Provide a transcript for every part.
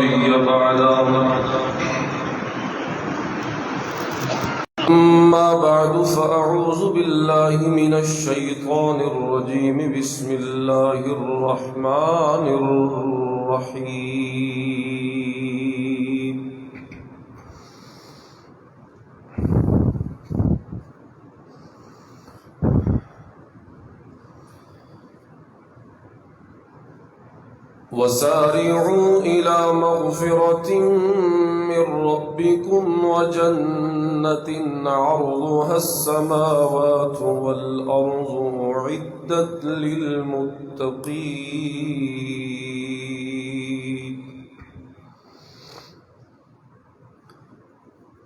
نبي بعده. أما بعد فأعوذ بالله من الشيطان الرجيم. بسم الله الرحمن الرحيم. وسارعوا إلى مغفرة من ربكم وجنة عرضها السماوات والأرض أعدت للمتقين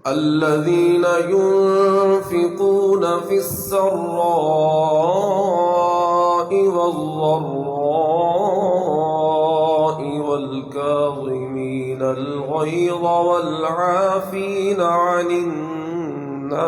الذين ينفقون في السراء والضراء والكاظمين الغيظ والعافين عن الناس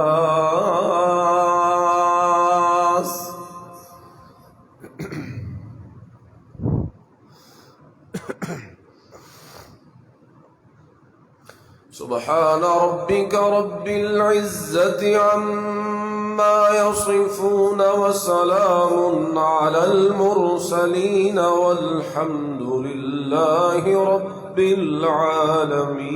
سبحان ربك رب العزة عما يصفون وسلام على المرسلين والحمد لله رب العالمين.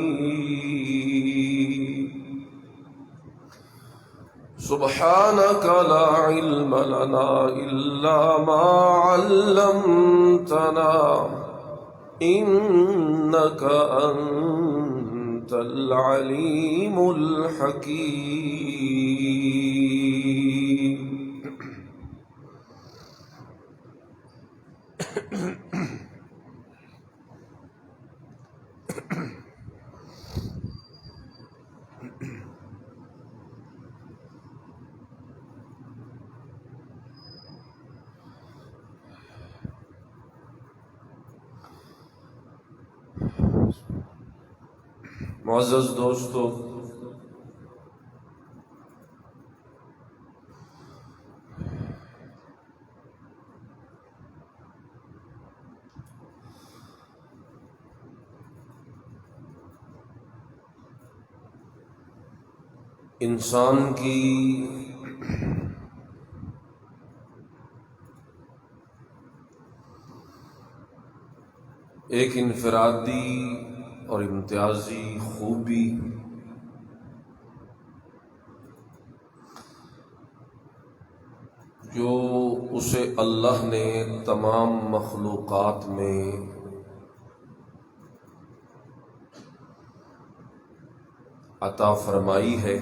سبحانك لا علم لنا إلا ما علمتنا إنك أنت العليم الحكيم. معزز دوستو، انسان کی ایک انفرادی اور امتیازی خوبی جو اسے اللہ نے تمام مخلوقات میں عطا فرمائی ہے،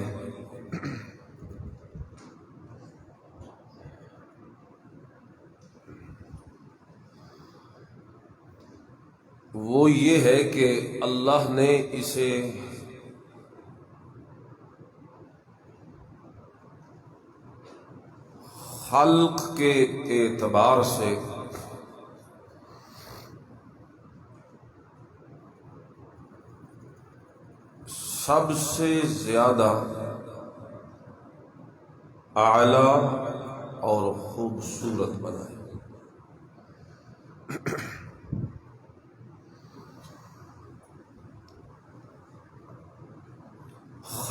وہ یہ ہے کہ اللہ نے اسے خلق کے اعتبار سے سب سے زیادہ اعلیٰ اور خوبصورت بنایا.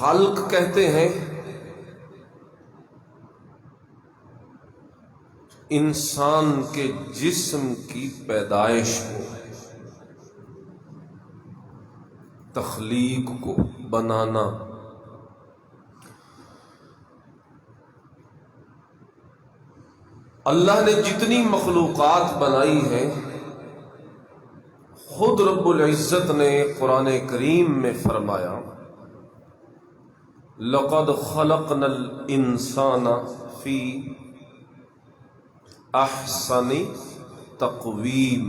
خلق کہتے ہیں انسان کے جسم کی پیدائش کو، تخلیق کو، بنانا. اللہ نے جتنی مخلوقات بنائی ہیں، خود رب العزت نے قرآن کریم میں فرمایا لَقَدْ خَلَقْنَا الْإِنسَانَ فِي أَحْسَنِ تَقْوِيمٍ.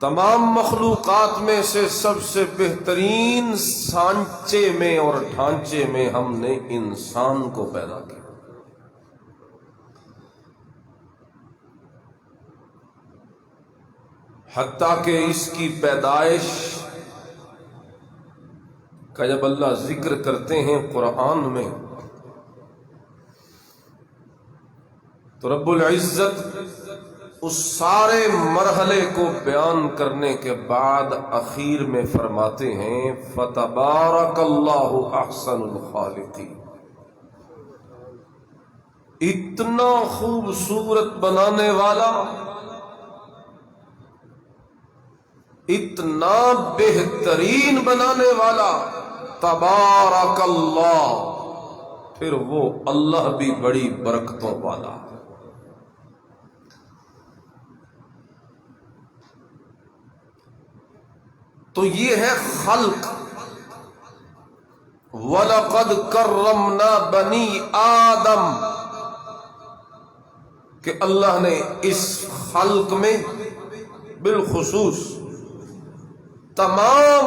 تمام مخلوقات میں سے سب سے بہترین سانچے میں اور ڈھانچے میں ہم نے انسان کو پیدا کیا. حتیٰ کہ اس کی پیدائش کا جب اللہ ذکر کرتے ہیں قرآن میں تو رب العزت اس سارے مرحلے کو بیان کرنے کے بعد اخیر میں فرماتے ہیں فتبارک اللہ احسن الخالقین. اتنا خوبصورت بنانے والا، اتنا بہترین بنانے والا تبارک اللہ، پھر وہ اللہ بھی بڑی برکتوں والا. تو یہ ہے خلق. وَلَقَدْ كَرَّمْنَا بَنِي آدم، کہ اللہ نے اس خلق میں بالخصوص تمام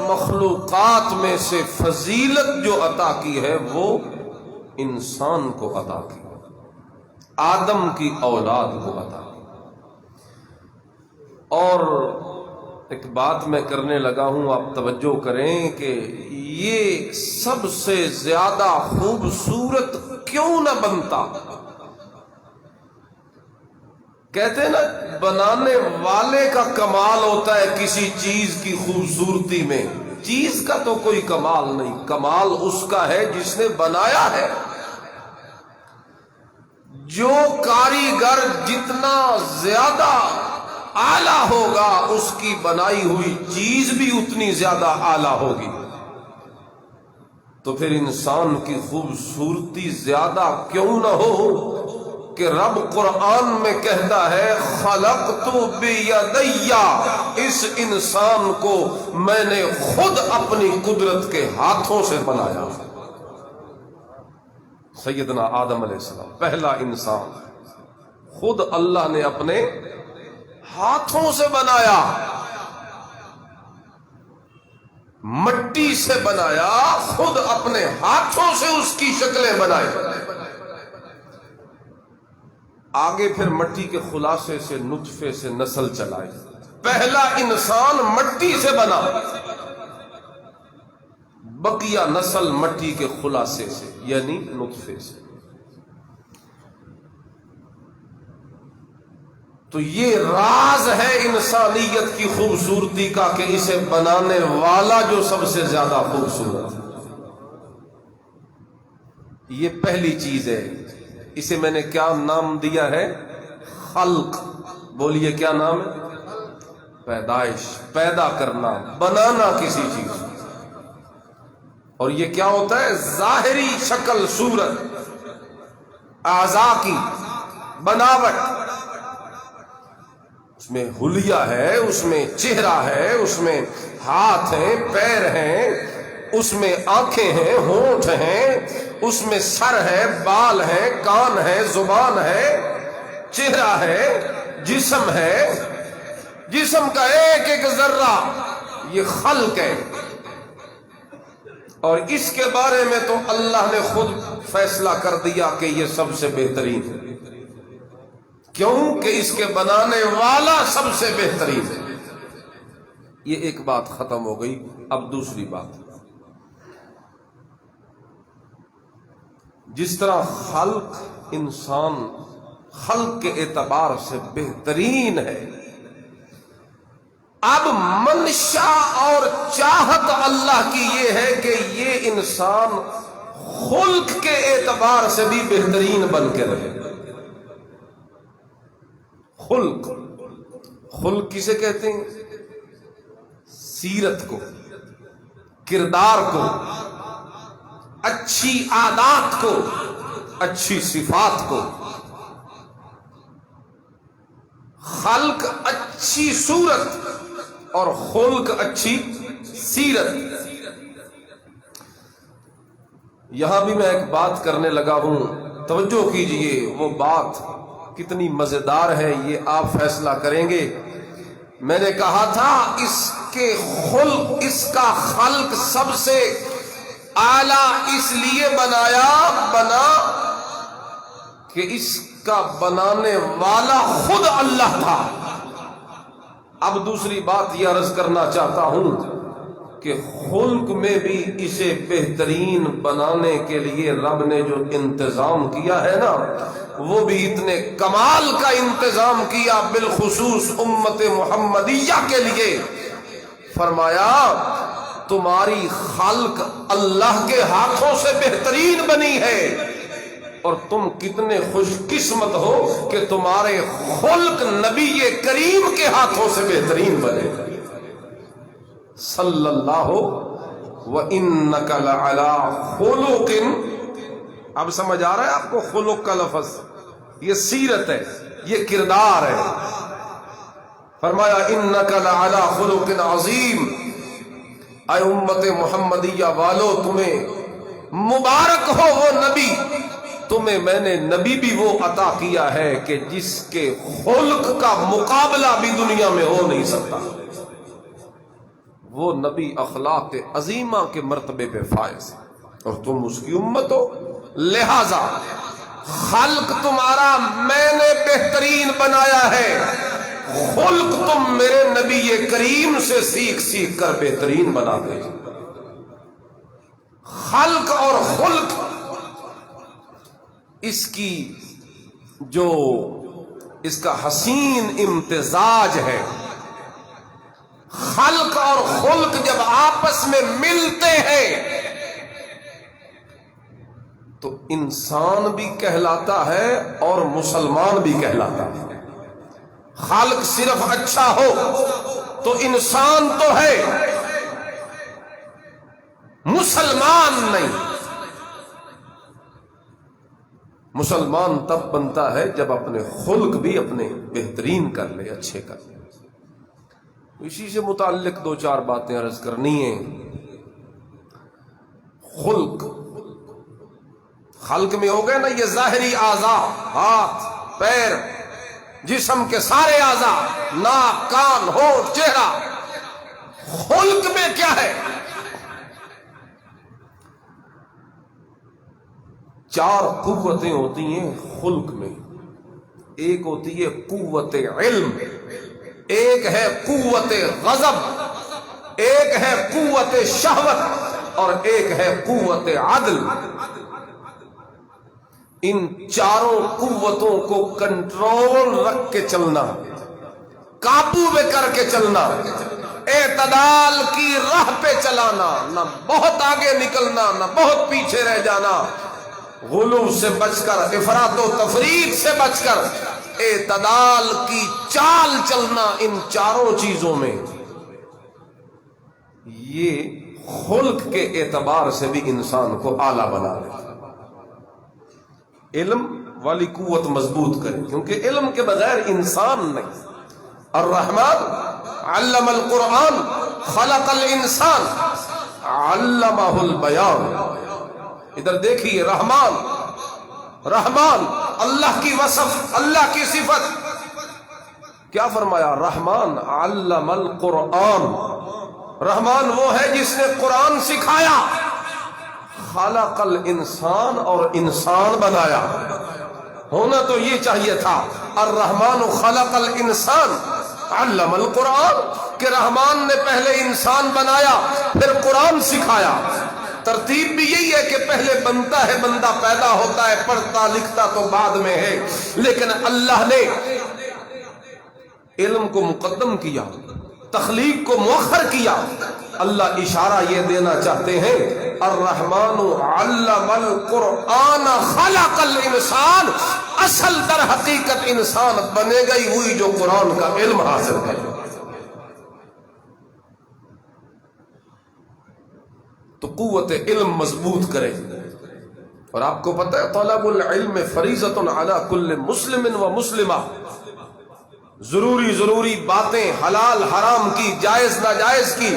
مخلوقات میں سے فضیلت جو عطا کی ہے وہ انسان کو عطا کی، آدم کی اولاد کو عطا کی. اور ایک بات میں کرنے لگا ہوں، آپ توجہ کریں کہ یہ سب سے زیادہ خوبصورت کیوں نہ بنتا. کہتے ہیں نا بنانے والے کا کمال ہوتا ہے کسی چیز کی خوبصورتی میں، چیز کا تو کوئی کمال نہیں، کمال اس کا ہے جس نے بنایا ہے. جو کاریگر جتنا زیادہ اعلی ہوگا اس کی بنائی ہوئی چیز بھی اتنی زیادہ اعلی ہوگی. تو پھر انسان کی خوبصورتی زیادہ کیوں نہ ہو کہ رب قرآن میں کہتا ہے خلقت بیدی، اس انسان کو میں نے خود اپنی قدرت کے ہاتھوں سے بنایا. سیدنا آدم علیہ السلام پہلا انسان خود اللہ نے اپنے ہاتھوں سے بنایا، مٹی سے بنایا، خود اپنے ہاتھوں سے اس کی شکلیں بنائی. آگے پھر مٹی کے خلاصے سے نطفے سے نسل چلائی. پہلا انسان مٹی سے بنا، بقیہ نسل مٹی کے خلاصے سے یعنی نطفے سے. تو یہ راز ہے انسانیت کی خوبصورتی کا کہ اسے بنانے والا جو سب سے زیادہ خوبصورت ہے. یہ پہلی چیز ہے. اسے میں نے کیا نام دیا ہے؟ خلق. بولیے کیا نام ہے؟ پیدائش، پیدا کرنا، بنانا کسی چیز. اور یہ کیا ہوتا ہے؟ ظاہری شکل، صورت، اعضاء کی بناوٹ. اس میں حلیہ ہے، اس میں چہرہ ہے، اس میں ہاتھ ہیں، پیر ہیں، اس میں آنکھیں ہیں، ہونٹ ہیں، اس میں سر ہے، بال ہے، کان ہے، زبان ہے، چہرہ ہے، جسم ہے. جسم کا ایک ایک ذرہ یہ خلق ہے. اور اس کے بارے میں تو اللہ نے خود فیصلہ کر دیا کہ یہ سب سے بہترین ہے. کیوں کہ اس کے بنانے والا سب سے بہترین ہے. یہ ایک بات ختم ہو گئی. اب دوسری بات، جس طرح خلق انسان خلق کے اعتبار سے بہترین ہے، اب منشا اور چاہت اللہ کی یہ ہے کہ یہ انسان خلق کے اعتبار سے بھی بہترین بن کے رہے. خلق، خلق کسے کہتے ہیں؟ سیرت کو، کردار کو، اچھی عادات کو، اچھی صفات کو. خلق اچھی صورت اور خلق اچھی سیرت. یہاں بھی میں ایک بات کرنے لگا ہوں، توجہ کیجئے. وہ بات کتنی مزیدار ہے یہ آپ فیصلہ کریں گے. میں نے کہا تھا اس کے خلق، اس کا خلق سب سے اعلیٰ اس لیے بنا کہ اس کا بنانے والا خود اللہ تھا. اب دوسری بات یہ عرض کرنا چاہتا ہوں کہ خلق میں بھی اسے بہترین بنانے کے لیے رب نے جو انتظام کیا ہے نا، وہ بھی اتنے کمال کا انتظام کیا، بالخصوص امت محمدیہ کے لیے۔ فرمایا تمہاری خلق اللہ کے ہاتھوں سے بہترین بنی ہے، اور تم کتنے خوش قسمت ہو کہ تمہارے خلق نبی کریم کے ہاتھوں سے بہترین بنے۔ صلی اللہ وَإِنَّكَ لَعَلَىٰ خُلُقٍ۔ اب سمجھ آ رہا ہے آپ کو خلق کا لفظ؟ یہ سیرت ہے، یہ کردار ہے۔ فرمایا اِنَّكَ لَعَلَىٰ خُلُقٍ عَظِيمٍ، اے امت محمدیہ والو تمہیں مبارک ہو وہ نبی، تمہیں میں نے نبی بھی وہ عطا کیا ہے کہ جس کے خلق کا مقابلہ بھی دنیا میں ہو نہیں سکتا۔ وہ نبی اخلاق عظیمہ کے مرتبے پہ فائز ہے، اور تم اس کی امت ہو، لہذا خلق تمہارا میں نے بہترین بنایا ہے، خلق تم میرے نبی کریم سے سیکھ سیکھ کر بہترین بنا دے۔ خلق اور خلق اس کی جو اس کا حسین امتزاج ہے۔ خلق اور خلق جب آپس میں ملتے ہیں تو انسان بھی کہلاتا ہے اور مسلمان بھی کہلاتا ہے۔ خالق صرف اچھا ہو تو انسان تو ہے، مسلمان نہیں۔ مسلمان تب بنتا ہے جب اپنے خلق بھی اپنے بہترین کر لے، اچھے کر لے۔ اسی سے متعلق دو چار باتیں عرض کرنی ہیں۔ خلق میں ہو گئے نا یہ ظاہری اعضاء، ہاتھ پیر جسم کے سارے اعضاء، ناک کان ہونٹ چہرہ۔ خلق میں کیا ہے؟ چار قوتیں ہوتی ہیں خلق میں۔ ایک ہوتی ہے قوت علم، ایک ہے قوت غضب، ایک ہے قوت شہوت، اور ایک ہے قوت عدل۔ ان چاروں قوتوں کو کنٹرول رکھ کے چلنا، قابو میں کر کے چلنا، اعتدال کی راہ پہ چلانا، نہ بہت آگے نکلنا نہ بہت پیچھے رہ جانا، غلو سے بچ کر، افراط و تفریط سے بچ کر اعتدال کی چال چلنا، ان چاروں چیزوں میں یہ خلق کے اعتبار سے بھی انسان کو اعلیٰ بنا دے۔ علم والی قوت مضبوط کرے، کیونکہ علم کے بغیر انسان نہیں۔ الرحمن علم القرآن خلق الانسان علمہ البیان۔ ادھر دیکھیے، رحمان اللہ کی وصف، اللہ کی صفت، کیا فرمایا؟ رحمان علم القرآن۔ رحمان وہ ہے جس نے قرآن سکھایا، خلق الانسان اور انسان بنایا۔ ہونا تو یہ چاہیے تھا الرحمن خلق الانسان علم القرآن، کہ رحمان نے پہلے انسان بنایا پھر قرآن سکھایا۔ ترتیب بھی یہی ہے کہ پہلے بنتا ہے، بندہ پیدا ہوتا ہے، پڑھتا لکھتا تو بعد میں ہے، لیکن اللہ نے علم کو مقدم کیا، تخلیق کو مؤخر کیا۔ اللہ اشارہ یہ دینا چاہتے ہیں الرحمن علم القرآن خلق الانسان، اصل در حقیقت انسان بنے گئی ہوئی جو قرآن کا علم حاصل کرے۔ تو قوت علم مضبوط کرے۔ اور آپ کو پتہ ہے طلب العلم فریضۃ علی کل مسلم و مسلمہ، ضروری باتیں، حلال حرام کی، جائز ناجائز کی،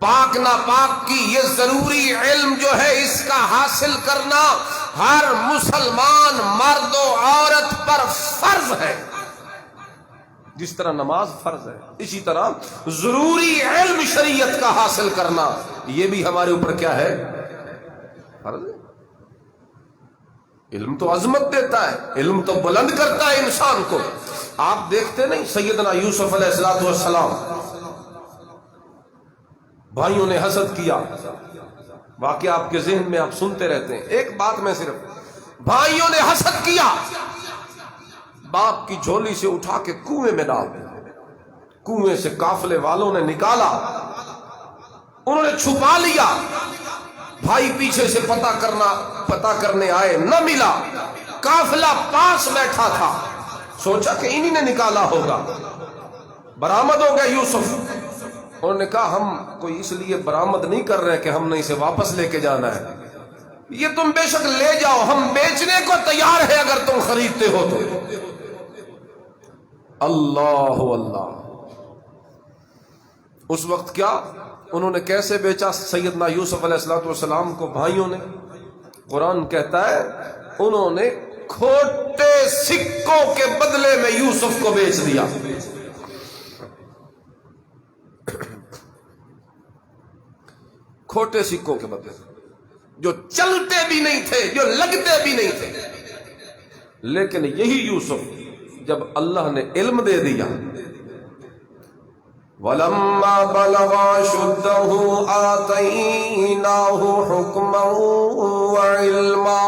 پاک ناپاک کی، یہ ضروری علم جو ہے اس کا حاصل کرنا ہر مسلمان مرد و عورت پر فرض ہے۔ جس طرح نماز فرض ہے، اسی طرح ضروری علم شریعت کا حاصل کرنا یہ بھی ہمارے اوپر کیا ہے؟ فرض ہے۔ علم تو عظمت دیتا ہے، علم تو بلند کرتا ہے انسان کو۔ آپ دیکھتے نہیں سیدنا یوسف علیہ السلام بھائیوں نے حسد کیا، واقعہ آپ کے ذہن میں آپ سنتے رہتے ہیں. ایک بات میں صرف، بھائیوں نے حسد کیا، باپ کی جھولی سے اٹھا کے کنویں میں ڈال دیا. کنویں سے قافلے والوں نے نکالا، انہوں نے چھپا لیا. بھائی پیچھے سے پتا کرنے آئے، نہ ملا. قافلہ پاس بیٹھا تھا، سوچا کہ انہی نے نکالا ہوگا. برآمد ہو گئے یوسف. انہوں نے کہا ہم کوئی اس لیے برآمد نہیں کر رہے کہ ہم نے اسے واپس لے کے جانا ہے، یہ تم بے شک لے جاؤ، ہم بیچنے کو تیار ہے اگر تم خریدتے ہو تو. اللہ اللہ. اس وقت کیا انہوں نے کیسے بیچا سیدنا یوسف علیہ السلام کو بھائیوں نے؟ قرآن کہتا ہے انہوں نے کھوٹے سکوں کے بدلے میں یوسف کو بیچ دیا. کھوٹے سکوں کے بدلے، جو چلتے بھی نہیں تھے، جو لگتے بھی نہیں تھے. لیکن یہی یوسف جب اللہ نے علم دے دیا، وَلَمَّا بَلَغَ أَشُدَّهُ آتَيْنَاهُ حُكْمًا وَعِلْمًا.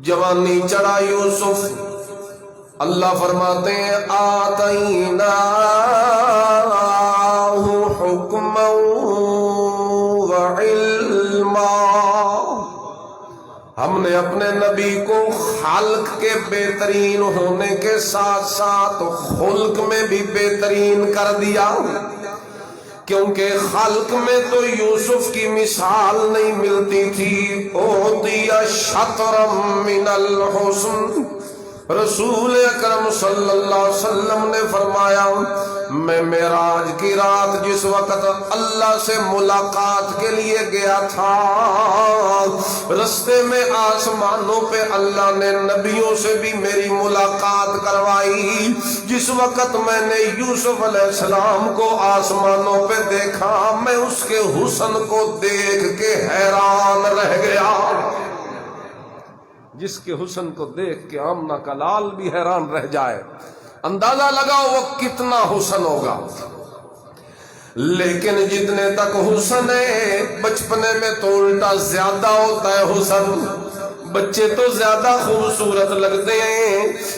جوانی چڑھا یوسف، اللہ فرماتے ہیں آتَيْنَاهُ حُكْمًا وَعِلْمًا. ہم نے اپنے نبی کو خلق کے بہترین ہونے کے ساتھ ساتھ خلق میں بھی بہترین کر دیا، کیونکہ خلق میں تو یوسف کی مثال نہیں ملتی تھی. اوتی شطرا من الحسن. رسول اکرم صلی اللہ علیہ وسلم نے فرمایا، میں معراج کی رات جس وقت اللہ سے ملاقات کے لیے گیا تھا، رستے میں آسمانوں پہ اللہ نے نبیوں سے بھی میری ملاقات کروائی. جس وقت میں نے یوسف علیہ السلام کو آسمانوں پہ دیکھا، میں اس کے حسن کو دیکھ کے حیران رہ گیا. جس کے حسن کو دیکھ کے آمنہ کا لال بھی حیران رہ جائے، اندازہ لگاؤ وہ کتنا حسن ہوگا. لیکن جتنے تک حسن ہے، بچپنے میں تو الٹا زیادہ ہوتا ہے حسن. بچے تو زیادہ خوبصورت لگتے ہیں،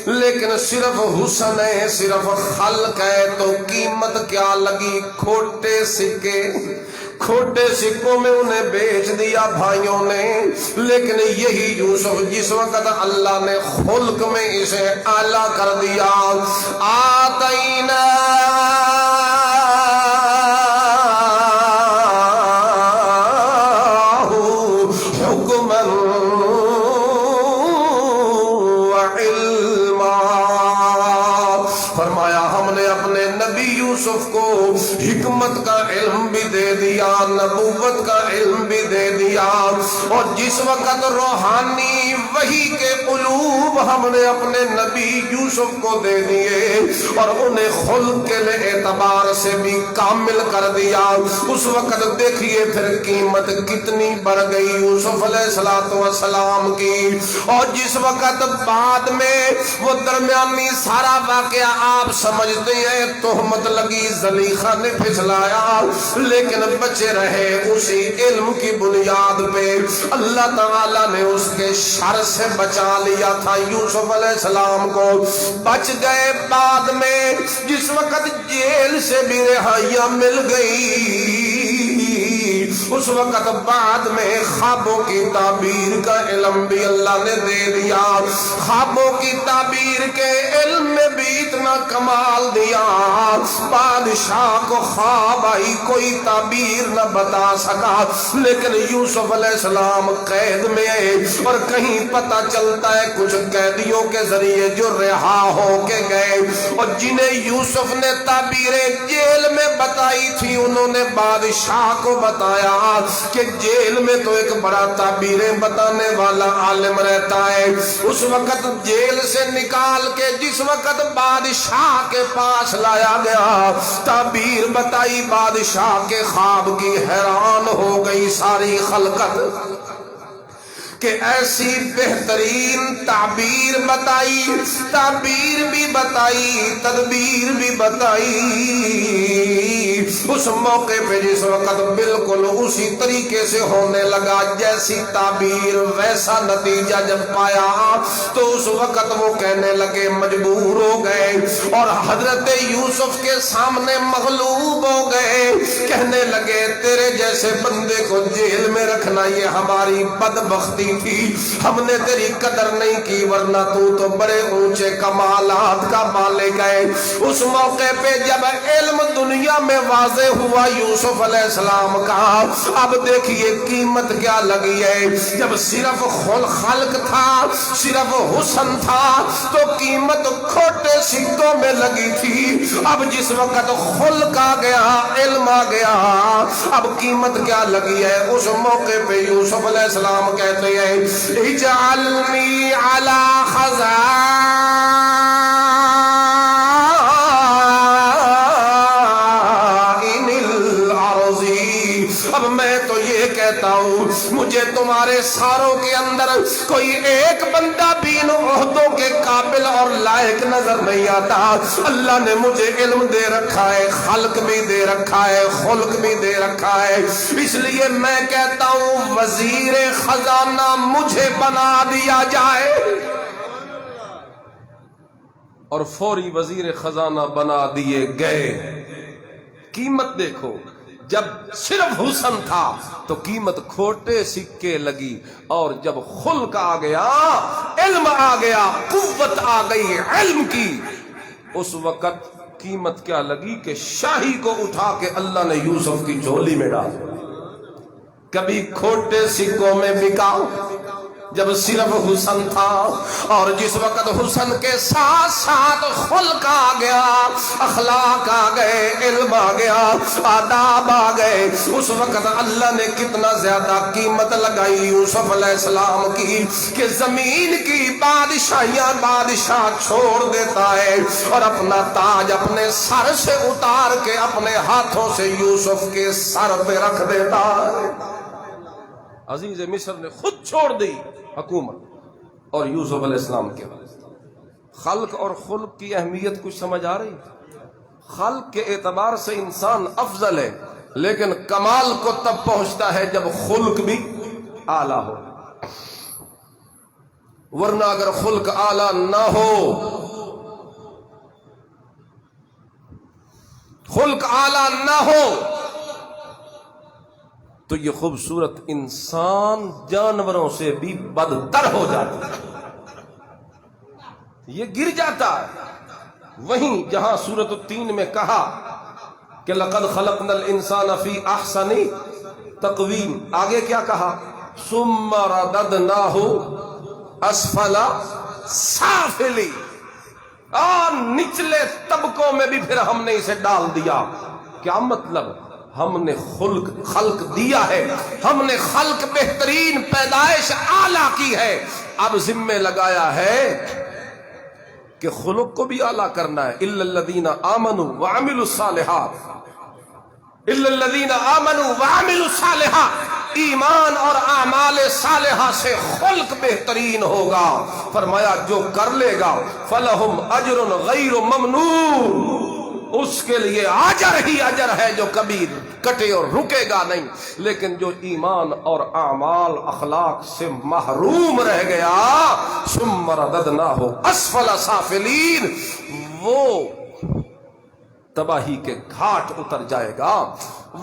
لیکن صرف حسن ہے، صرف خلق ہے تو قیمت کیا لگی؟ کھوٹے سکے. کھوٹے سکوں میں انہیں بیچ دیا بھائیوں نے. لیکن یہی یوسف جس وقت اللہ نے خلق میں اسے اعلیٰ کر دیا، آتینا حکماً وعلما. فرمایا ہم نے اپنے نبی یوسف کو حکمت کا علم بھی دے دیا، نبوت کا علم بھی دے دیا. اور جس وقت روحانی وحی کے قلوب ہم نے اپنے نبی یوسف کو دے دیے اور انہیں خلق کے اعتبار سے بھی کامل کر دیا، اس وقت دیکھیے پھر قیمت کتنی بڑھ گئی یوسف علیہ السلام کی. اور جس وقت بعد میں وہ درمیانی سارا واقعہ آپ سمجھتے ہیں، تہمت لگی، زلیخا نے پھسلایا، لیکن بچے رہے اسی علم کی بنیاد پہ. اللہ تعالیٰ نے اس کے شر سے بچا لیا تھا یوسف علیہ السلام کو. بچ گئے. بعد میں جس وقت جیل سے بھی رہائیاں مل گئی، اس وقت بعد میں خوابوں کی تعبیر کا علم بھی اللہ نے دے دیا. خوابوں کی تعبیر کے علم میں بھی اتنا کمال دیا، بادشاہ کو خواب آئی، کوئی تعبیر نہ بتا سکا. لیکن یوسف علیہ السلام قید میں آئے اور کہیں پتہ چلتا ہے کچھ قیدیوں کے ذریعے جو رہا ہو کے گئے، اور جنہیں یوسف نے تعبیریں جیل میں بتائی تھی، انہوں نے بادشاہ کو بتایا کہ جیل میں تو ایک بڑا تعبیریں بتانے والا عالم رہتا ہے. اس وقت جیل سے نکال کے جس وقت بادشاہ کے پاس لایا گیا، تعبیر بتائی بادشاہ کے خواب کی، حیران ہو گئی ساری خلقت کہ ایسی بہترین تعبیر بتائی، تعبیر بھی بتائی، تدبیر بھی بتائی. اس موقع پہ جس وقت بالکل اسی طریقے سے ہونے لگا جیسی تعبیر ویسا نتیجہ جب پایا تو اس وقت وہ کہنے لگے مجبور ہو گئے اور حضرت یوسف کے سامنے مغلوب ہو گئے، کہنے لگے تیرے جیسے بندے کو جیل میں رکھنا یہ ہماری بدبختی تھی، ہم نے تیری قدر نہیں کی ورنہ تو بڑے اونچے کمالات کا مالک ہے۔ اس موقع پہ جب علم دنیا میں واضح ہوا یوسف علیہ السلام کا، اب دیکھیے قیمت کیا لگی ہے۔ جب صرف خلق تھا، صرف حسن تھا تو قیمت کھوٹے سکوں میں لگی تھی، اب جس وقت خلق آ گیا، علم آ گیا، اب قیمت کیا لگی ہے۔ اس موقع پہ یوسف علیہ السلام کہتے ہیں اجعلنی علی خزائن الارض، اب میں تو یہ کہتا ہوں مجھے تمہارے ساروں کے اندر کوئی ایک بندہ بھی ان عہدوں کے قابل اور لائق نظر نہیں آتا۔ اللہ نے مجھے علم دے رکھا ہے، خلق بھی دے رکھا ہے، خلق بھی دے رکھا ہے، اس لیے میں کہتا ہوں وزیر خزانہ مجھے بنا دیا جائے۔ اور فوری وزیر خزانہ بنا دیے گئے۔ قیمت دیکھو، جب صرف حسن تھا تو قیمت کھوٹے سکے لگی، اور جب خلق آ گیا، علم آ گیا، قوت آ گئی علم کی، اس وقت قیمت کیا لگی کہ شاہی کو اٹھا کے اللہ نے یوسف کی جھولی میں ڈال دیا۔ کبھی کھوٹے سکوں میں بکا جب صرف حسن تھا، اور جس وقت حسن کے ساتھ ساتھ خلق آ گیا، اخلاق آ گئے، علم آ گیا، آداب آ گئے، اس وقت اللہ نے کتنا زیادہ قیمت لگائی یوسف علیہ السلام کی کہ زمین کی بادشاہیاں بادشاہ چھوڑ دیتا ہے اور اپنا تاج اپنے سر سے اتار کے اپنے ہاتھوں سے یوسف کے سر پہ رکھ دیتا ہے۔ عزیز مصر نے خود چھوڑ دی حکومت اور یوسف علیہ السلام کے خلق اور خلق کی اہمیت کچھ سمجھ آ رہی؟ خلق کے اعتبار سے انسان افضل ہے، لیکن کمال کو تب پہنچتا ہے جب خلق بھی اعلیٰ ہو، ورنہ اگر خلق اعلیٰ نہ ہو، خلق اعلیٰ نہ ہو تو یہ خوبصورت انسان جانوروں سے بھی بدتر ہو جاتا ہے، یہ گر جاتا ہے۔ وہیں جہاں سورۃ التین میں کہا کہ لقد خلقنا الانسان فی احسن تقویم، آگے کیا کہا؟ ثم رددناہ اسفل سافلین، اور نچلے طبقوں میں بھی پھر ہم نے اسے ڈال دیا۔ کیا مطلب؟ ہم نے خلق دیا ہے، ہم نے خلق بہترین پیدائش اعلیٰ کی ہے، اب ذمہ لگایا ہے کہ خلق کو بھی اعلیٰ کرنا ہے۔ الا الذین آمنوا وعملوا الصالحات، الا الذین آمنوا وعملوا الصالحات، ایمان اور اعمال صالحہ سے خلق بہترین ہوگا۔ فرمایا جو کر لے گا فلہم اجر غیر ممنون، اس کے لیے اجر ہی اجر ہے جو کبھی کٹے اور رکے گا نہیں۔ لیکن جو ایمان اور اعمال اخلاق سے محروم رہ گیا، ثم رددناہ اسفل سافلین، وہ تباہی کے گھاٹ اتر جائے گا،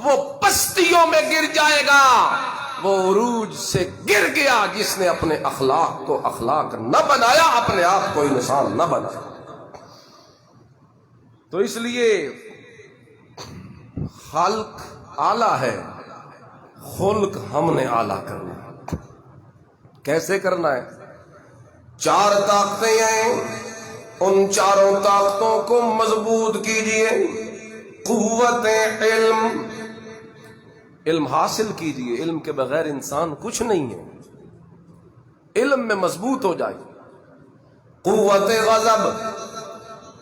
وہ پستیوں میں گر جائے گا، وہ عروج سے گر گیا جس نے اپنے اخلاق کو اخلاق نہ بنایا، اپنے آپ کو انسان نہ بنایا۔ تو اس لیے خلق اعلیٰ ہے، خلق ہم نے اعلیٰ کرنا ہے۔ کیسے کرنا ہے؟ 4 طاقتیں ہیں، ان چاروں طاقتوں کو مضبوط کیجئے۔ قوت علم، علم حاصل کیجئے، علم کے بغیر انسان کچھ نہیں ہے، علم میں مضبوط ہو جائے۔ قوت غضب،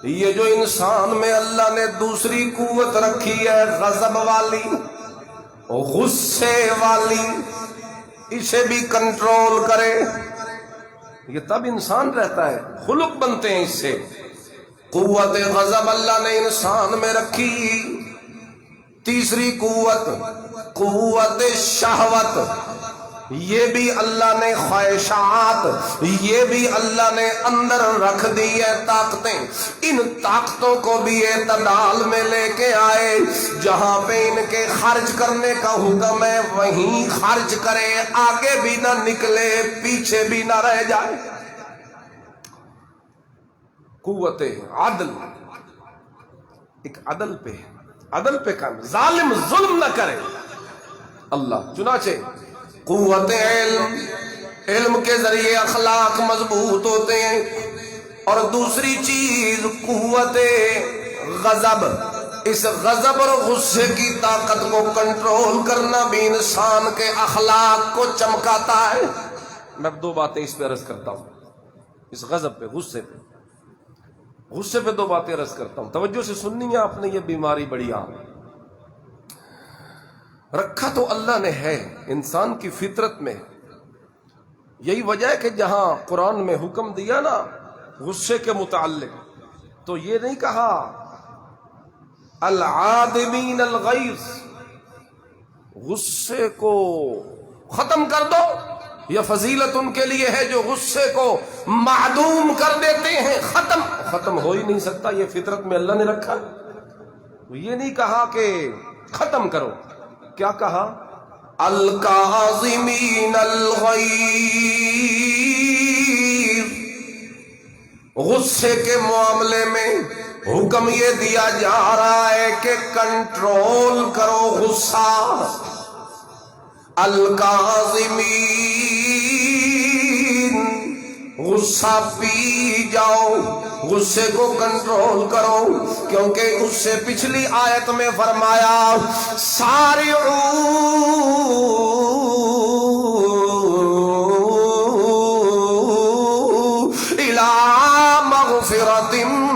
یہ جو انسان میں اللہ نے دوسری قوت رکھی ہے غضب والی، غصے والی، اسے بھی کنٹرول کرے، یہ تب انسان رہتا ہے، خلق بنتے ہیں اس سے۔ قوت غضب اللہ نے انسان میں رکھی، تیسری قوت، قوت شہوت، یہ بھی اللہ نے خواہشات، یہ بھی اللہ نے اندر رکھ دی ہے طاقتیں، ان طاقتوں کو بھی اعتدال میں لے کے آئے، جہاں پہ ان کے خرچ کرنے کا حکم ہے وہیں خرچ کرے، آگے بھی نہ نکلے پیچھے بھی نہ رہ جائے۔ قوت عدل، ایک عدل پہ کام، ظالم ظلم نہ کرے اللہ۔ چنانچہ قوت علم، علم کے ذریعے اخلاق مضبوط ہوتے ہیں، اور دوسری چیز قوت غضب، اس غضب اور غصے کی طاقت کو کنٹرول کرنا بھی انسان کے اخلاق کو چمکاتا ہے۔ میں دو باتیں اس پہ عرض کرتا ہوں، اس غضب پہ، غصے پہ دو باتیں عرض کرتا ہوں، توجہ سے سننی ہے آپ نے، یہ بیماری بڑی عام ہے۔ رکھا تو اللہ نے ہے انسان کی فطرت میں، یہی وجہ ہے کہ جہاں قرآن میں حکم دیا نا غصے کے متعلق، تو یہ نہیں کہا العادمین الغیظ، غصے کو ختم کر دو، یہ فضیلت ان کے لیے ہے جو غصے کو معدوم کر دیتے ہیں، ختم ہو ہی نہیں سکتا، یہ فطرت میں اللہ نے رکھا۔ یہ نہیں کہا کہ ختم کرو، کیا کہا؟ الکاظمین الغیظ، غصے کے معاملے میں حکم یہ دیا جا رہا ہے کہ کنٹرول کرو غصہ۔ الکاظمین، غصہ پی جاؤ، غصے کو کنٹرول کرو، کیونکہ اس سے پچھلی آیت میں فرمایا سارعوا الی مغفرۃ من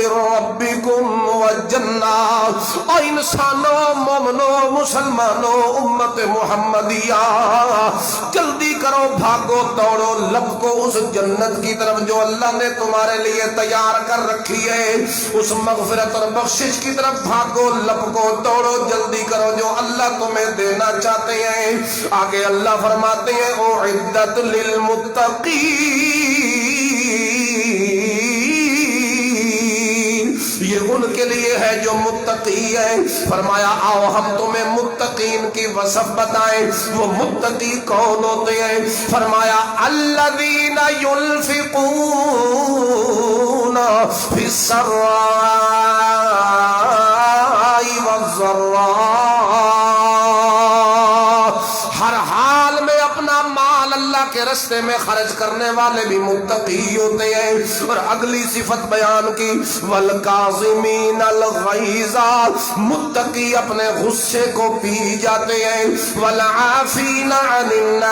ربکم وجنات، اور انسانوں، مومنوں، مسلمانوں، امت محمدیہ، جلدی کرو، بھاگو، دوڑو، لپکو اس جنت کی طرف جو اللہ نے تمہارے لیے تیار کر رکھی ہے، اس مغفرت اور بخشش کی طرف بھاگو، لپکو، دوڑو، جلدی کرو جو اللہ تمہیں دینا چاہتے ہیں۔ آگے اللہ فرماتے ہیں اعدت للمتقین، یہ ان کے لیے ہے جو متقی ہے۔ فرمایا آؤ ہم تمہیں متقین کی وصف بتائیں، وہ متقی کون ہوتے ہیں؟ فرمایا الذین ينفقون فی السراء والضراء، ہر حال میں اپنا مال اللہ کے رستے میں خرچ کرنے والے بھی متقی ہوتے ہیں۔ اور اگلی صفت بیان کی والکاظمین الغیظ، متقی اپنے غصے کو پی جاتے ہیں، والعافین عن الناس،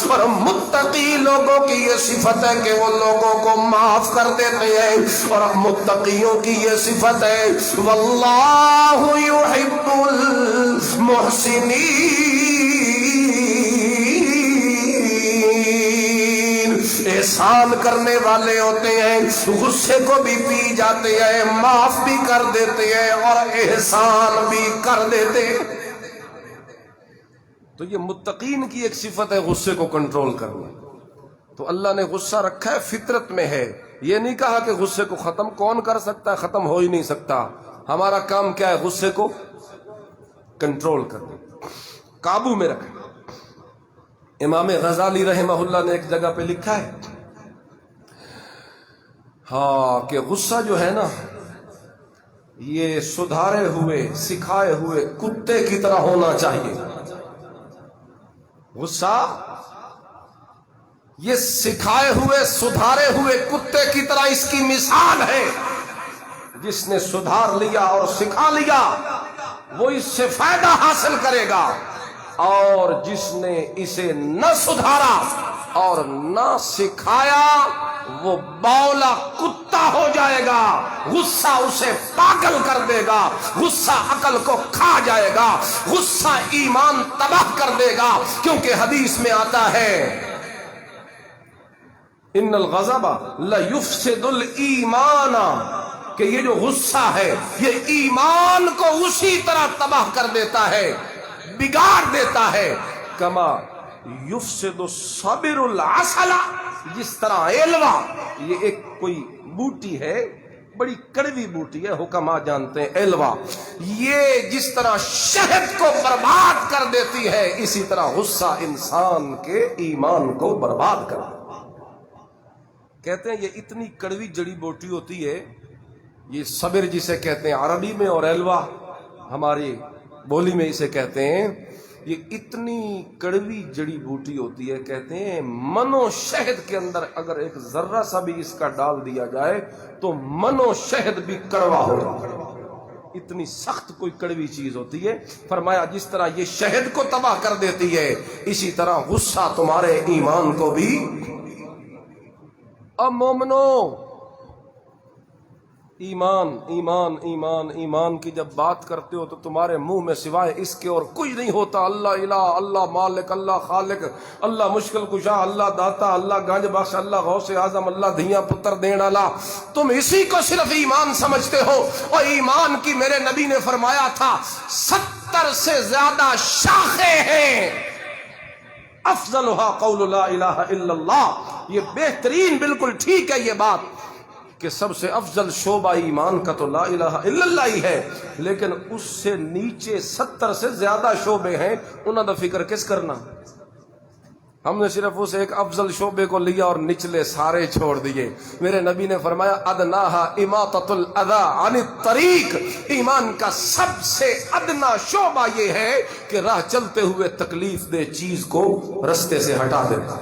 اور متقی لوگوں کی یہ صفت ہے کہ وہ لوگوں کو معاف کر دیتے ہیں، اور متقیوں کی یہ صفت ہے واللہ یحب المحسنین، احسان کرنے والے ہوتے ہیں، غصے کو بھی پی جاتے ہیں، معاف بھی کر دیتے ہیں اور احسان بھی کر دیتے ہیں۔ تو یہ متقین کی ایک صفت ہے غصے کو کنٹرول کرنا۔ تو اللہ نے غصہ رکھا ہے، فطرت میں ہے، یہ نہیں کہا کہ غصے کو ختم کون کر سکتا ہے، ختم ہو ہی نہیں سکتا۔ ہمارا کام کیا ہے؟ غصے کو کنٹرول کرنا، قابو میں رکھنا۔ امام غزالی رحمہ اللہ نے ایک جگہ پہ لکھا ہے ہاں کہ غصہ جو ہے نا یہ سدھارے ہوئے، سکھائے ہوئے کتے کی طرح ہونا چاہیے۔ غصہ یہ سکھائے ہوئے، سدھارے ہوئے کتے کی طرح اس کی مثال ہے۔ جس نے سدھار لیا اور سکھا لیا وہ اس سے فائدہ حاصل کرے گا، اور جس نے اسے نہ سدھارا اور نہ سکھایا وہ بولا کتا ہو جائے گا۔ غصہ اسے پاگل کر دے گا، غصہ عقل کو کھا جائے گا، غصہ ایمان تباہ کر دے گا، کیونکہ حدیث میں آتا ہے ان الغضب لا یفسد الایمان کہ یہ جو غصہ ہے یہ ایمان کو اسی طرح تباہ کر دیتا ہے، بگاڑ دیتا ہے، کما یفسد الصبر العسل، جس طرح ایلوا، یہ ایک کوئی بوٹی ہے، بڑی کڑوی بوٹی ہے، حکما جانتے ہیں ایلوا، یہ جس طرح شہد کو برباد کر دیتی ہے اسی طرح غصہ انسان کے ایمان کو برباد کر دیتا ہے۔ کہتے ہیں یہ اتنی کڑوی جڑی بوٹی ہوتی ہے، یہ صبر جسے کہتے ہیں عربی میں، اور ایلوا ہماری بولی میں اسے کہتے ہیں، یہ اتنی کڑوی جڑی بوٹی ہوتی ہے، کہتے ہیں منو شہد کے اندر اگر ایک ذرہ سا بھی اس کا ڈال دیا جائے تو منو شہد بھی کڑوا ہوگا، اتنی سخت کوئی کڑوی چیز ہوتی ہے۔ فرمایا جس طرح یہ شہد کو تباہ کر دیتی ہے اسی طرح غصہ تمہارے ایمان کو بھی۔ اب مومنو، ایمان ایمان ایمان ایمان کی جب بات کرتے ہو تو تمہارے منہ میں سوائے اس کے اور کچھ نہیں ہوتا۔ اللہ الہ، اللہ مالک، اللہ خالق، اللہ مشکل کشا، اللہ داتا، اللہ گنج بخش، اللہ غوث اعظم، اللہ دھیاں پتر دین والا، تم اسی کو صرف ایمان سمجھتے ہو۔ اور ایمان کی میرے نبی نے فرمایا تھا 70 سے زیادہ شاخیں ہیں، افضلھا قول لا الہ الا اللہ، یہ بہترین، بالکل ٹھیک ہے یہ بات کہ سب سے افضل شعبہ ایمان کا تو لا الہ الا اللہ ہی ہے، لیکن اس سے نیچے 70 سے زیادہ شعبے ہیں، انہوں نے فکر کس کرنا؟ ہم نے صرف اس ایک افضل شعبے کو لیا اور نچلے سارے چھوڑ دیے۔ میرے نبی نے فرمایا ادناہا اماطۃ الاذی عن الطریق، ایمان کا سب سے ادنا شعبہ یہ ہے کہ راہ چلتے ہوئے تکلیف دہ چیز کو رستے سے ہٹا دینا۔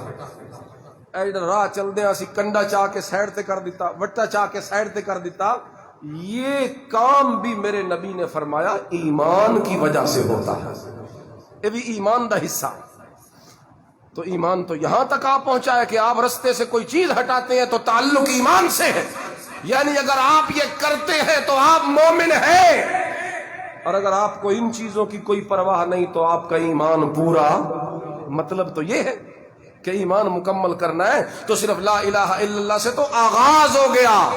راہ چل دیا اسی کنڈا چاہ کے سائڈ تے کر دیتا، وٹا چاہ کے سائڈ تے کر دیتا، یہ کام بھی میرے نبی نے فرمایا ایمان کی وجہ سے ہوتا ہے، یہ بھی ایمان دا حصہ۔ تو ایمان تو یہاں تک آپ پہنچا ہے کہ آپ رستے سے کوئی چیز ہٹاتے ہیں تو تعلق ایمان سے ہے، یعنی اگر آپ یہ کرتے ہیں تو آپ مومن ہیں، اور اگر آپ کو ان چیزوں کی کوئی پرواہ نہیں تو آپ کا ایمان پورا۔ مطلب تو یہ ہے کہ ایمان مکمل کرنا ہے تو صرف لا الہ الا اللہ سے تو آغاز ہو گیا،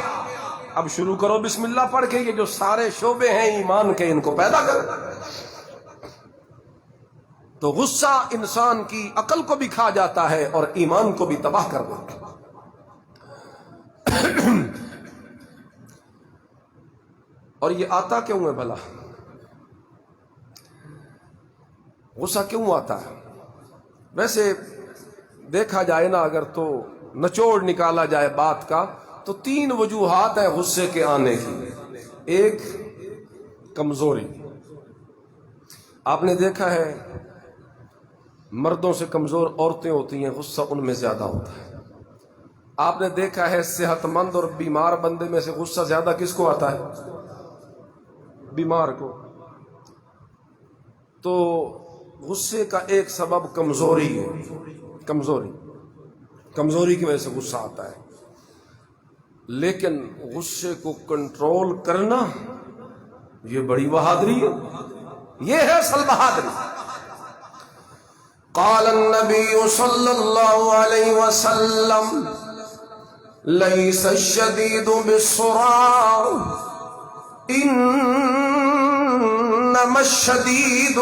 اب شروع کرو بسم اللہ پڑھ کے، یہ جو سارے شعبے ہیں ایمان کے ان کو پیدا کر۔ تو غصہ انسان کی عقل کو بھی کھا جاتا ہے اور ایمان کو بھی تباہ کر دیتا ہے۔ اور یہ آتا کیوں ہے بھلا؟ غصہ کیوں آتا ہے؟ ویسے دیکھا جائے نا اگر تو نچوڑ نکالا جائے بات کا تو 3 وجوہات ہیں غصے کے آنے کی۔ ایک کمزوری، آپ نے دیکھا ہے مردوں سے کمزور عورتیں ہوتی ہیں، غصہ ان میں زیادہ ہوتا ہے۔ آپ نے دیکھا ہے صحت مند اور بیمار بندے میں سے غصہ زیادہ کس کو آتا ہے؟ بیمار کو۔ تو غصے کا ایک سبب کمزوری ہے، کمزوری کی وجہ سے غصہ آتا ہے، لیکن غصے کو کنٹرول کرنا یہ بڑی بہادری ہے، یہ ہے اصل بہادری۔ قال النبی صلی اللہ علیہ وسلم لیس الشدید بالسرعہ انما الشدید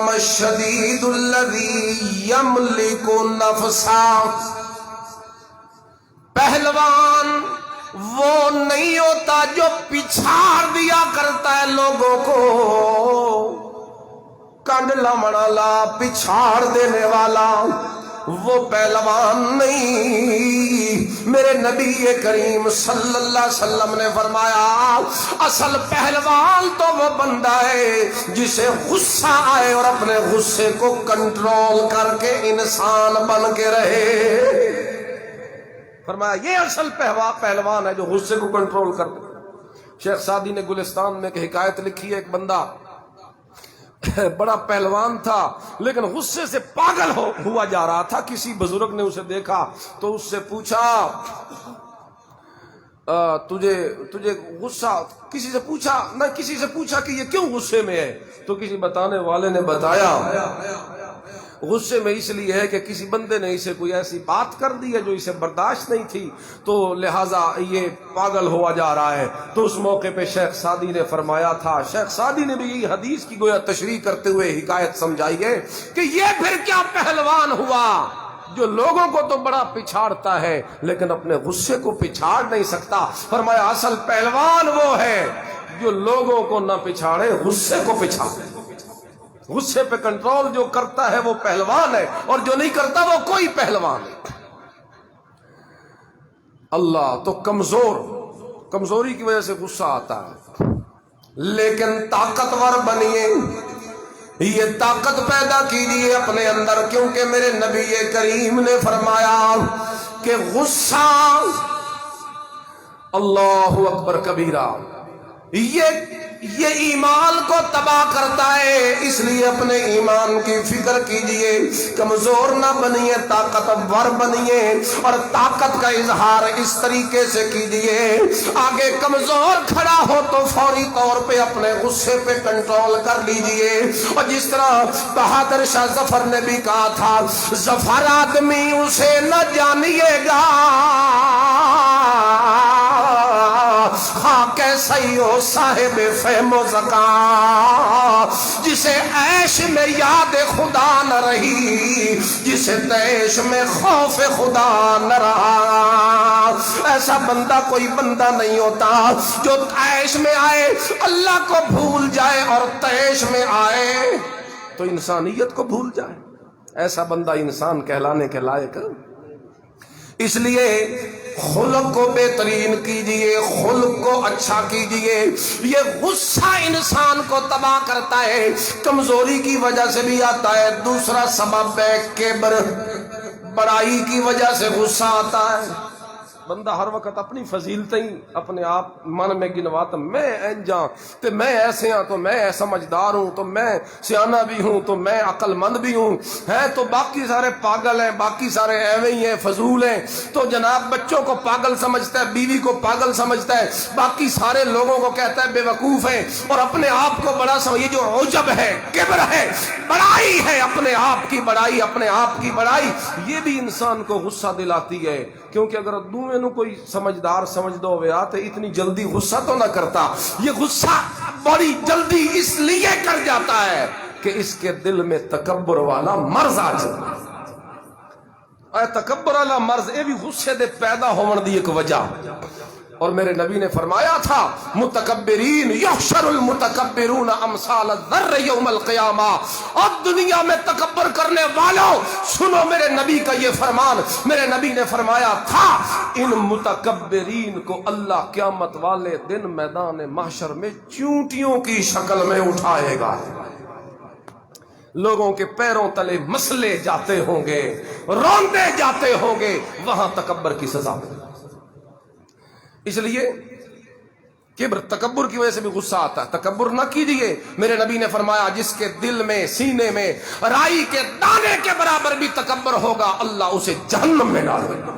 الشدید الذی یملک نفسہ، پہلوان وہ نہیں ہوتا جو پچھاڑ دیا کرتا ہے لوگوں کو، کنڈ لمڑالا پچھاڑ دینے والا وہ پہلوان نہیں۔ میرے نبی کریم صلی اللہ علیہ وسلم نے فرمایا اصل پہلوان تو وہ بندہ ہے جسے غصہ آئے اور اپنے غصے کو کنٹرول کر کے انسان بن کے رہے۔ فرمایا یہ اصل پہلوان ہے جو غصے کو کنٹرول کر دے۔ شیخ سعدی نے گلستان میں ایک حکایت لکھی ہے، ایک بندہ بڑا پہلوان تھا لیکن غصے سے پاگل ہوا جا رہا تھا۔ کسی بزرگ نے اسے دیکھا تو اس سے پوچھا تجھے غصہ، کسی سے پوچھا کہ یہ کیوں غصے میں ہے، تو کسی بتانے والے نے بتایا غصے میں اس لیے ہے کہ کسی بندے نے اسے کوئی ایسی بات کر دی ہے جو اسے برداشت نہیں تھی، تو لہٰذا یہ پاگل ہوا جا رہا ہے۔ تو اس موقع پہ شیخ سعدی نے فرمایا تھا، شیخ سعدی نے بھی یہی حدیث کی گویا تشریح کرتے ہوئے حکایت سمجھائی ہے کہ یہ پھر کیا پہلوان ہوا جو لوگوں کو تو بڑا پچھاڑتا ہے لیکن اپنے غصے کو پچھاڑ نہیں سکتا۔ فرمایا اصل پہلوان وہ ہے جو لوگوں کو نہ پچھاڑے، غصے کو پچھاڑے۔ غصے پہ کنٹرول جو کرتا ہے وہ پہلوان ہے، اور جو نہیں کرتا وہ کوئی پہلوان ہے۔ اللہ تو کمزوری کی وجہ سے غصہ آتا ہے، لیکن طاقتور بنیے، یہ طاقت پیدا کیجیے اپنے اندر، کیونکہ میرے نبی کریم نے فرمایا کہ غصہ اللہ اکبر کبیرہ یہ ایمان کو تباہ کرتا ہے۔ اس لیے اپنے ایمان کی فکر کیجئے، کمزور نہ بنیے، طاقتور بنیے، اور طاقت کا اظہار اس طریقے سے کیجئے، آگے کمزور کھڑا ہو تو فوری طور پہ اپنے غصے پہ کنٹرول کر لیجئے۔ اور جس طرح بہادر شاہ ظفر نے بھی کہا تھا، ظفر آدمی اسے نہ جانیے گا ہاں کیسے ہو صاحب فہم و ذکا، جسے عیش میں یاد خدا نہ رہی، جسے تیش میں خوف خدا نہ رہا۔ ایسا بندہ کوئی بندہ نہیں ہوتا جو عیش میں آئے اللہ کو بھول جائے اور تیش میں آئے تو انسانیت کو بھول جائے۔ ایسا بندہ انسان کہلانے کے لائق ہے۔ اس لیے خلق کو بہترین کیجئے، خلق کو اچھا کیجئے۔ یہ غصہ انسان کو تباہ کرتا ہے، کمزوری کی وجہ سے بھی آتا ہے۔ دوسرا سبب ہے کبر، بڑائی کی وجہ سے غصہ آتا ہے۔ بندہ ہر وقت اپنی فضیلتیں اپنے آپ من میں گنواتا، میں انجاں تو میں ایسے ہاں، تو میں سمجھدار ہوں، تو میں سیانہ بھی ہوں، تو میں عقل مند بھی ہوں، ہے تو باقی سارے پاگل ہیں، باقی سارے ایویں ہی ہیں، فضول ہیں۔ تو جناب بچوں کو پاگل سمجھتا ہے، بیوی کو پاگل سمجھتا ہے، باقی سارے لوگوں کو کہتا ہے بے وقوف ہیں، اور اپنے آپ کو بڑا یہ جو عجب ہے، کبر ہے، بڑائی ہے، اپنے آپ کی بڑائی، اپنے آپ کی بڑائی، یہ بھی انسان کو غصہ دلاتی ہے۔ کیونکہ اگر دوویں نو کوئی سمجھدار سمجھ دو ہویا تو اتنی جلدی غصہ تو نہ کرتا۔ یہ غصہ بڑی جلدی اس لیے کر جاتا ہے کہ اس کے دل میں تکبر والا مرض آ جاتا ہے۔ تکبر والا مرض یہ بھی غصے دے پیدا ہون دی ایک وجہ۔ اور میرے نبی نے فرمایا تھا، متکبرین یحشر المتکبرون امثال الذر یوم القیامہ۔ اب دنیا میں تکبر کرنے والوں سنو میرے نبی کا یہ فرمان۔ میرے نبی نے فرمایا تھا، ان متکبرین کو اللہ قیامت والے دن میدان محشر میں چونٹیوں کی شکل میں اٹھائے گا، لوگوں کے پیروں تلے مسلے جاتے ہوں گے، روندے جاتے ہوں گے، وہاں تکبر کی سزا ملے۔ اس لیے کبر، تکبر کی وجہ سے بھی غصہ آتا ہے۔ تکبر نہ کیجیے۔ میرے نبی نے فرمایا، جس کے دل میں، سینے میں رائی کے دانے کے برابر بھی تکبر ہوگا، اللہ اسے جہنم میں ڈال دے گا۔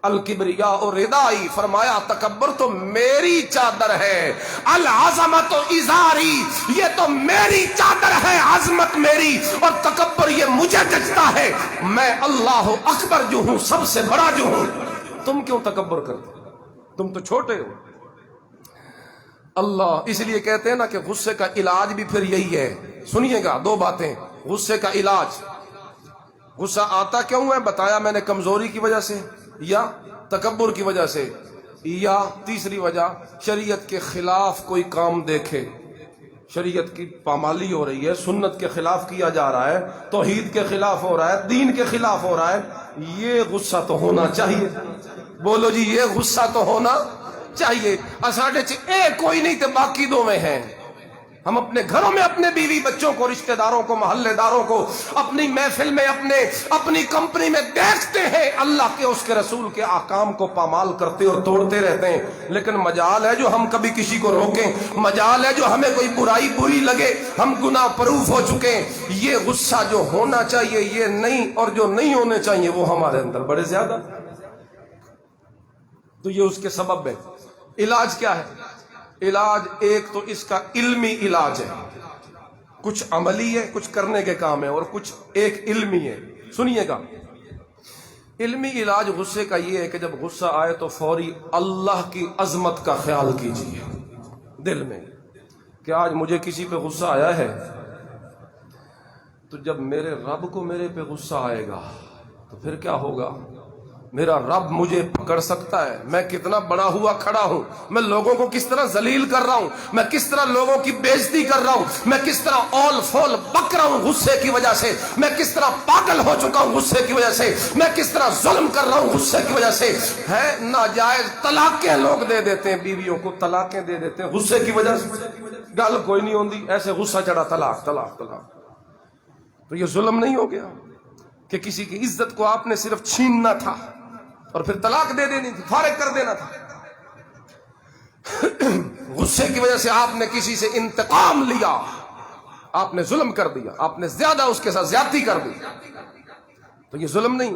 الکبریاء ردائی، فرمایا تکبر تو میری چادر ہے، العظمت ازاری، یہ تو میری چادر ہے، عظمت میری، اور تکبر یہ مجھے جچتا ہے، میں اللہ اکبر جو ہوں، سب سے بڑا جو ہوں۔ تم کیوں تکبر کرتے؟ تم تو چھوٹے ہو۔ اللہ اس لیے کہتے ہیں نا کہ غصے کا علاج بھی پھر یہی ہے۔ سنیے گا دو باتیں۔ غصے کا علاج، غصہ آتا کیوں ہے؟ بتایا میں نے، کمزوری کی وجہ سے، یا تکبر کی وجہ سے، یا تیسری وجہ شریعت کے خلاف کوئی کام دیکھے، شریعت کی پامالی ہو رہی ہے، سنت کے خلاف کیا جا رہا ہے، توحید کے خلاف ہو رہا ہے، دین کے خلاف ہو رہا ہے، یہ غصہ تو ہونا چاہیے۔ بولو جی، یہ غصہ تو ہونا چاہیے۔ اساڈے چ کوئی نہیں تو باقی دو میں ہیں۔ ہم اپنے گھروں میں اپنے بیوی بچوں کو، رشتہ داروں کو، محلے داروں کو، اپنی محفل میں، اپنی کمپنی میں دیکھتے ہیں اللہ کے، اس کے رسول کے احکام کو پامال کرتے اور توڑتے رہتے ہیں، لیکن مجال ہے جو ہم کبھی کسی کو روکیں، مجال ہے جو ہمیں کوئی برائی بری لگے، ہم گناہ پروف ہو چکے ہیں۔ یہ غصہ جو ہونا چاہیے یہ نہیں، اور جو نہیں ہونے چاہیے وہ ہمارے اندر بڑے زیادہ۔ تو یہ اس کے سبب ہے۔ علاج کیا ہے؟ علاج ایک تو اس کا علمی علاج ہے، کچھ عملی ہے، کچھ کرنے کے کام ہے، اور کچھ ایک علمی ہے. سنیے گا، علمی علاج غصے کا یہ ہے کہ جب غصہ آئے تو فوری اللہ کی عظمت کا خیال کیجیے دل میں کہ آج مجھے کسی پہ غصہ آیا ہے تو جب میرے رب کو میرے پہ غصہ آئے گا تو پھر کیا ہوگا؟ میرا رب مجھے پکڑ سکتا ہے. میں کتنا بڑا ہوا کھڑا ہوں، میں لوگوں کو کس طرح ذلیل کر رہا ہوں، میں کس طرح لوگوں کی بےعزتی کر رہا ہوں، میں کس طرح اول فول بک رہا ہوں غصے کی وجہ سے، میں کس طرح پاگل ہو چکا ہوں غصے کی وجہ سے، میں کس طرح ظلم کر رہا ہوں غصے کی وجہ سے. ہے ناجائز طلاقیں لوگ دے دیتے ہیں، بیویوں کو طلاقیں دے دیتے ہیں غصے کی وجہ سے. گل کوئی نہیں ہوندی، ایسے غصہ چڑھا طلاق طلاق طلاق. تو یہ ظلم نہیں ہو گیا کہ کسی کی عزت کو آپ نے صرف چھیننا تھا اور پھر طلاق دے دینی تھی، فارغ کر دینا تھا؟ غصے کی وجہ سے آپ نے کسی سے انتقام لیا، آپ نے ظلم کر دیا، آپ نے زیادہ اس کے ساتھ زیادتی کر دی، تو یہ ظلم نہیں.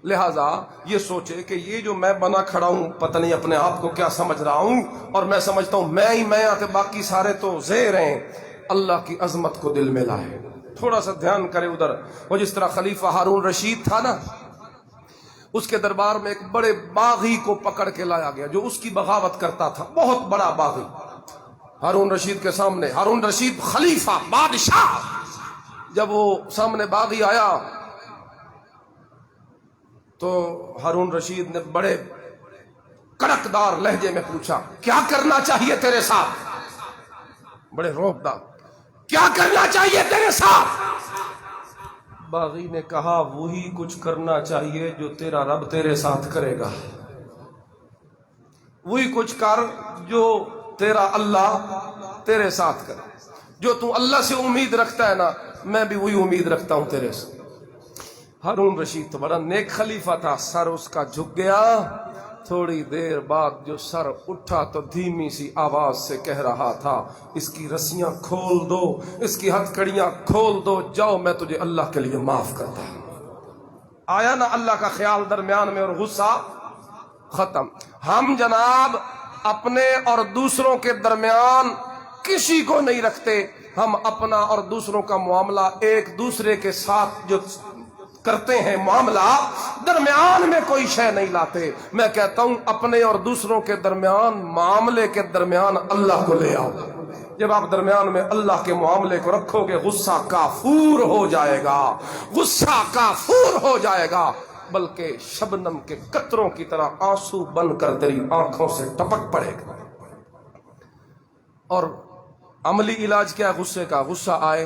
لہذا یہ سوچے کہ یہ جو میں بنا کھڑا ہوں پتہ نہیں اپنے آپ کو کیا سمجھ رہا ہوں، اور میں سمجھتا ہوں میں ہی میں آتے باقی سارے تو زیر ہیں. اللہ کی عظمت کو دل میں لائے، تھوڑا سا دھیان کرے ادھر. وہ جس طرح خلیفہ ہارون رشید تھا نا، اس کے دربار میں ایک بڑے باغی کو پکڑ کے لایا گیا جو اس کی بغاوت کرتا تھا، بہت بڑا باغی. ہارون رشید کے سامنے، ہارون رشید خلیفہ بادشاہ، جب وہ سامنے باغی آیا تو ہارون رشید نے بڑے کڑکدار لہجے میں پوچھا، کیا کرنا چاہیے تیرے ساتھ؟ بڑے روبدار، کیا کرنا چاہیے تیرے ساتھ؟ باغی نے کہا، وہی کچھ کرنا چاہیے جو تیرا رب تیرے ساتھ کرے گا. وہی کچھ کر جو تیرا اللہ تیرے ساتھ کرے. جو تو اللہ سے امید رکھتا ہے نا، میں بھی وہی امید رکھتا ہوں تیرے سے. ہارون رشید تو بڑا نیک خلیفہ تھا، سر اس کا جھک گیا. تھوڑی دیر بعد جو سر اٹھا تو دھیمی سی آواز سے کہہ رہا تھا، اس کی رسیاں کھول دو، اس کی ہتھکڑیاں کھول دو، جاؤ میں تجھے اللہ کے لیے معاف کرتا ہوں. آیا نا اللہ کا خیال درمیان میں، اور غصہ ختم. ہم جناب اپنے اور دوسروں کے درمیان کسی کو نہیں رکھتے، ہم اپنا اور دوسروں کا معاملہ ایک دوسرے کے ساتھ جو کرتے ہیں، معاملہ درمیان میں کوئی شے نہیں لاتے. میں کہتا ہوں اپنے اور دوسروں کے درمیان، معاملے کے درمیان اللہ کو لے آؤ. جب آپ درمیان میں اللہ کے معاملے کو رکھو گے، غصہ کافور ہو جائے گا، غصہ کافور ہو جائے گا، بلکہ شبنم کے قطروں کی طرح آنسو بن کر تیری آنکھوں سے ٹپک پڑے گا. اور عملی علاج کیا ہے غصے کا؟ غصہ آئے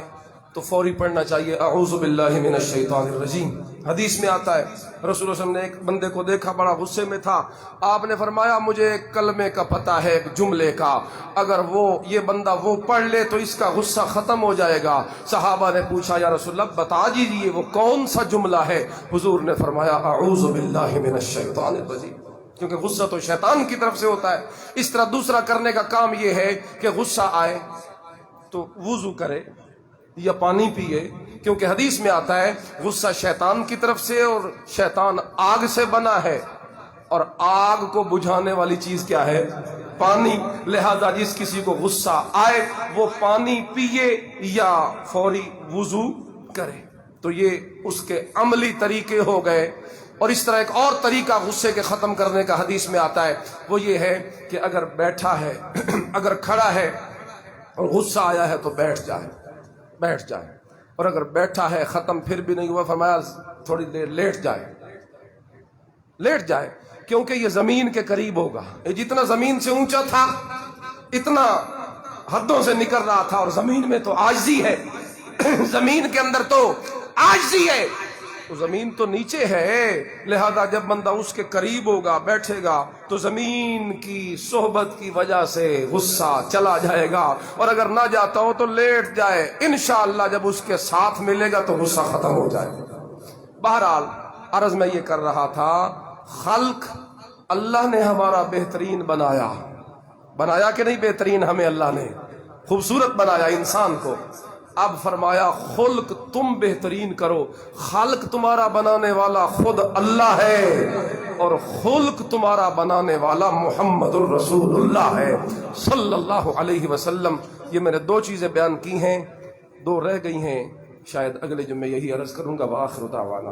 تو فوری پڑھنا چاہیے اعوذ باللہ من الشیطان الرجیم. حدیث میں آتا ہے رسول اللہ صلی اللہ علیہ وسلم نے ایک بندے کو دیکھا بڑا غصے میں تھا، آپ نے فرمایا مجھے ایک کلمے کا پتہ ہے، ایک جملے کا، اگر وہ یہ بندہ وہ پڑھ لے تو اس کا غصہ ختم ہو جائے گا. صحابہ نے پوچھا یا رسول اللہ بتا دیجیے وہ کون سا جملہ ہے؟ حضور نے فرمایا اعوذ باللہ من الشیطان الرجیم. کیونکہ غصہ تو شیطان کی طرف سے ہوتا ہے. اس طرح دوسرا کرنے کا کام یہ ہے کہ غصہ آئے تو وضو کرے یا پانی پیے، کیونکہ حدیث میں آتا ہے غصہ شیطان کی طرف سے، اور شیطان آگ سے بنا ہے، اور آگ کو بجھانے والی چیز کیا ہے؟ پانی. لہذا جس کسی کو غصہ آئے وہ پانی پیے یا فوری وضو کرے. تو یہ اس کے عملی طریقے ہو گئے. اور اس طرح ایک اور طریقہ غصے کے ختم کرنے کا حدیث میں آتا ہے، وہ یہ ہے کہ اگر بیٹھا ہے اگر کھڑا ہے اور غصہ آیا ہے تو بیٹھ جائے، اور اگر بیٹھا ہے ختم پھر بھی نہیں ہوا، فرمایا تھوڑی دیر لیٹ جائے، کیونکہ یہ زمین کے قریب ہوگا. یہ جتنا زمین سے اونچا تھا اتنا حدوں سے نکل رہا تھا، اور زمین میں تو عاجزی ہے، زمین کے اندر تو عاجزی ہے، تو زمین تو نیچے ہے. لہذا جب بندہ اس کے قریب ہوگا، بیٹھے گا، تو زمین کی صحبت کی وجہ سے غصہ چلا جائے گا، اور اگر نہ جاتا ہو تو لیٹ جائے، انشاءاللہ جب اس کے ساتھ ملے گا تو غصہ ختم ہو جائے گا. بہرحال عرض میں یہ کر رہا تھا، خلق اللہ نے ہمارا بہترین بنایا کہ نہیں؟ بہترین ہمیں اللہ نے خوبصورت بنایا انسان کو. اب فرمایا خلق تم بہترین کرو. خلق تمہارا بنانے والا خود اللہ ہے، اور خلق تمہارا بنانے والا محمد الرسول اللہ ہے صلی اللہ علیہ وسلم. یہ میں نے دو چیزیں بیان کی ہیں، دو رہ گئی ہیں، شاید اگلے جمعے یہی عرض کروں گا۔ وآخر دعوانا